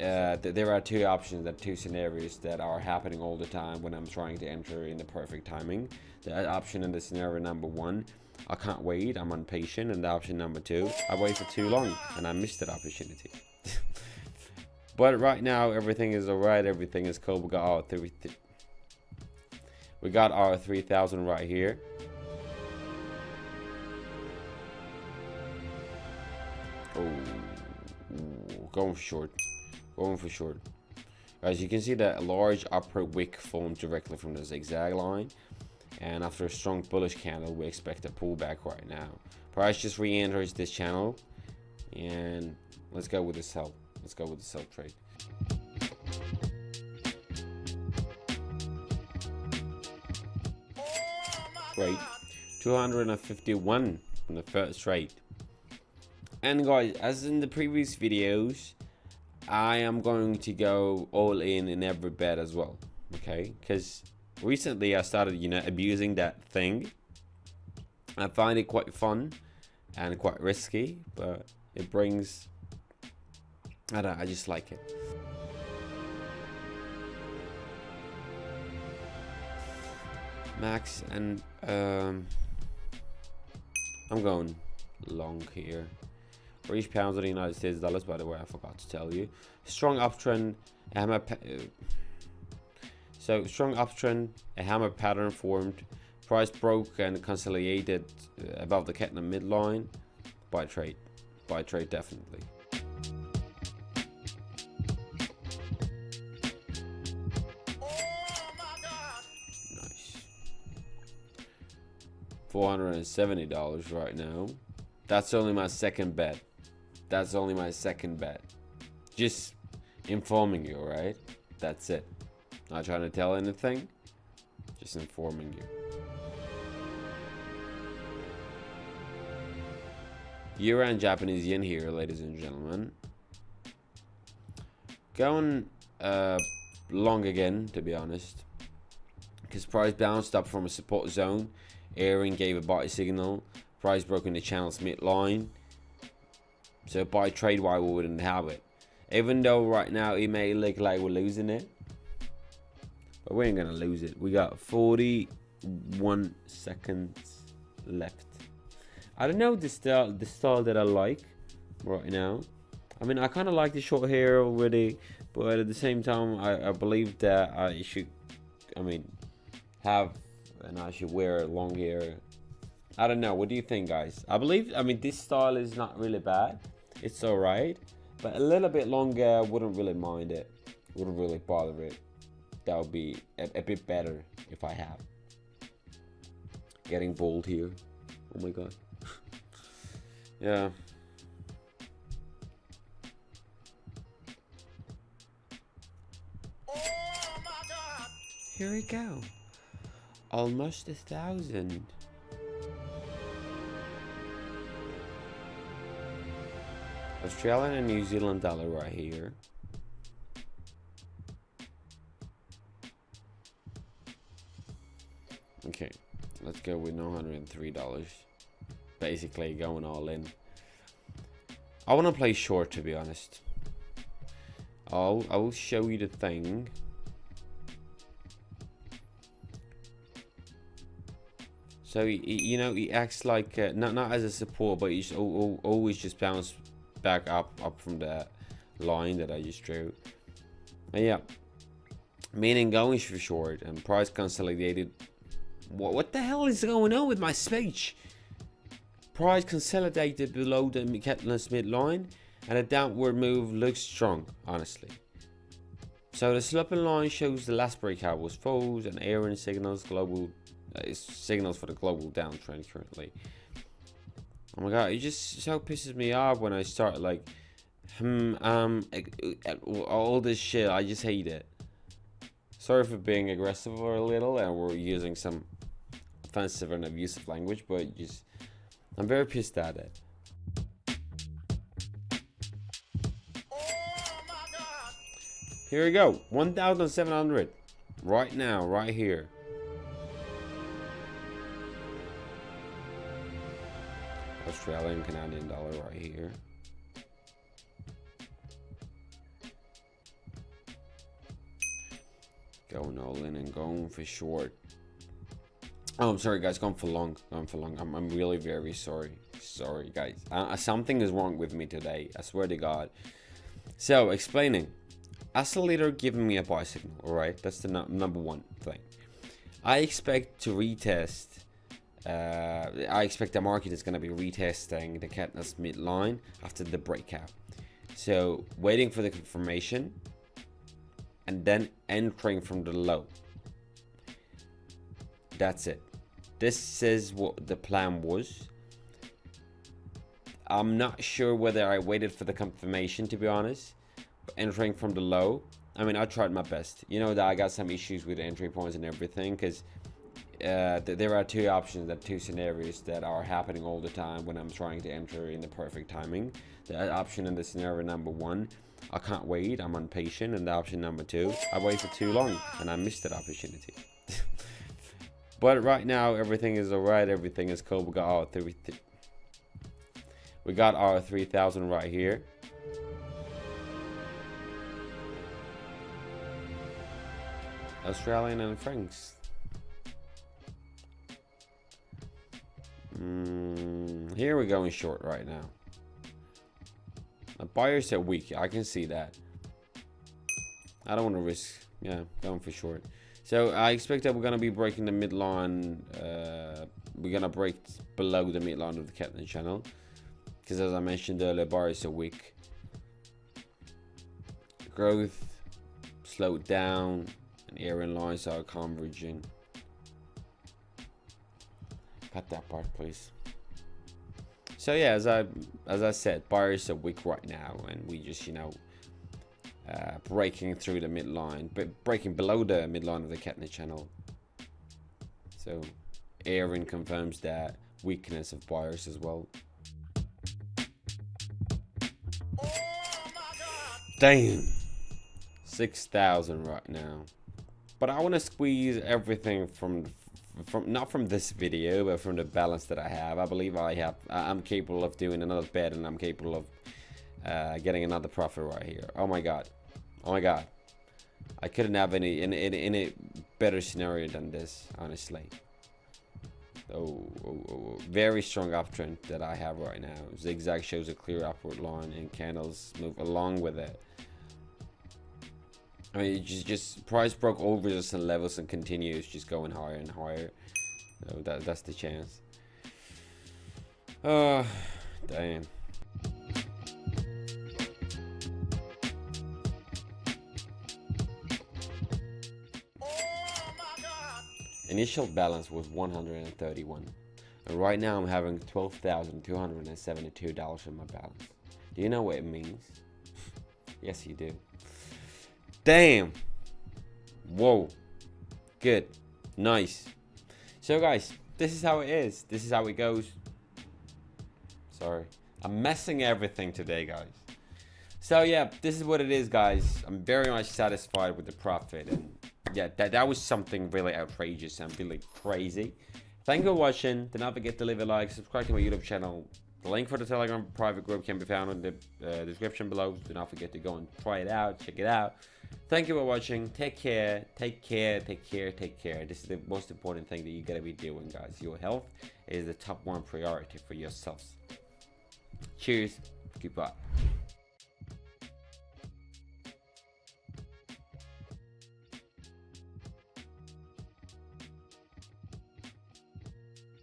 there are two options, that two scenarios that are happening all the time when I'm trying to enter in the perfect timing. The option in the scenario number one, I can't wait, I'm impatient, and the option number two, I waited too long and I missed that opportunity. But right now everything is alright, everything is cool. We got our 3,000 right here. Oh, going for short. Going for short. Guys, you can see that a large upward wick formed directly from the zigzag line. And after a strong bullish candle, we expect a pullback right now. Price just re-enters this channel. And let's go with the sell. Let's go with the sell trade. Great. 251 from the first trade. And guys, as in the previous videos, I am going to go all in every bet as well. Okay? Because recently I started, abusing that thing. I find it quite fun and quite risky, but it brings, I just like it. Max, and I'm going long here. For each pound of the United States dollars, by the way, I forgot to tell you. Strong uptrend, strong uptrend, a hammer pattern formed. Price broke and consolidated above the candle midline. Buy trade definitely. Nice. $470 right now. That's only my second bet. That's only my second bet. Just informing you, right? That's it. Not trying to tell anything. Just informing you. Euro and Japanese yen here, ladies and gentlemen. Going long again, to be honest. Because price bounced up from a support zone. Airing gave a buy signal. Price broke in the channel's midline. So buy trade, why we wouldn't have it. Even though right now it may look like we're losing it, but we ain't gonna lose it. We got 41 seconds left. I don't know the style that I like right now. I mean, I kind of like the short hair already, but at the same time, I believe that I should, have, and I should wear long hair. I don't know. What do you think, guys? I mean, this style is not really bad. It's alright, but a little bit longer, wouldn't really mind it. Wouldn't really bother it. That would be a bit better if I have. Getting bold here. Oh my god. Yeah. Here we go. Almost 1,000. Australian and New Zealand dollar right here. Okay, let's go with $903. Basically going all in. I want to play short, to be honest. I will show you the thing. So he acts like not as a support, but he's always just bounce back up from that line that I just drew. And yeah, meaning going for short, and price consolidated. What the hell is going on with my speech? Price consolidated below the candle's midline, and a downward move looks strong, honestly. So the sloping line shows the last breakout was false, and airing signals signals for the global downtrend currently. Oh my god, it just so pisses me off when I start like all this shit. I just hate it. Sorry for being aggressive a little, and we're using some offensive and abusive language, but I'm very pissed at it. Here we go, 1,700 right now, right here. Australian Canadian dollar right here. Going all in and going for short. Oh, I'm sorry, guys. Going for long. I'm really very sorry. Sorry, guys. Something is wrong with me today. I swear to God. So, explaining. As a leader giving me a buy signal, alright? That's the number one thing. I expect to retest. I expect the market is going to be retesting the Katniss midline after the breakout. So, waiting for the confirmation. And then entering from the low. That's it. This is what the plan was. I'm not sure whether I waited for the confirmation, to be honest. But entering from the low, I mean, I tried my best. You know that I got some issues with entry points and everything, because there are two options, two scenarios that are happening all the time when I'm trying to enter in the perfect timing. The option in the scenario number one, I can't wait, I'm impatient, and the option number two, I waited too long and I missed that opportunity. But right now everything is alright, everything is cool. We got our 3,000 right here. Australian and francs. Here we're going short right now. The buyers are weak. I can see that. I don't want to risk. Yeah, going for short. So I expect that we're gonna be breaking the midline. We're gonna break below the midline of the Katniss channel, because as I mentioned earlier, buyers are weak. Growth slowed down, and area lines are converging. Cut that part, please. So yeah, as I said, buyers are weak right now, and we just, you know, breaking through the midline, but breaking below the midline of the Katniss channel. So Aaron confirms that weakness of buyers as well. Damn, 6,000 right now. But I want to squeeze everything from not from this video, but from the balance that I have. I believe I'm capable of doing another bet, and I'm capable of getting another profit right here. Oh my god, oh my god, I couldn't have any better scenario than this, honestly. Very strong uptrend that I have right now. Zigzag shows a clear upward line, and candles move along with it. I mean, just price broke all resistance levels and continues just going higher and higher. So that's the chance. Damn. Initial balance was 131, and right now I'm having $12,272 in my balance. Do you know what it means? Yes, you do. Damn. Whoa. Good. Nice. So guys, this is how it is. This is how it goes. Sorry, I'm messing everything today, guys. So yeah, this is what it is, guys. I'm very much satisfied with the profit, and yeah, that was something really outrageous and really crazy. Thank you for watching. Do not forget to leave a like, subscribe to my YouTube channel. The link for the Telegram private group can be found in the description below. Do not forget to go and try it out, check it out. Thank you for watching. Take care, take care, take care, take care. This is the most important thing that you gotta be doing, guys. Your health is the top one priority for yourselves. Cheers. Goodbye.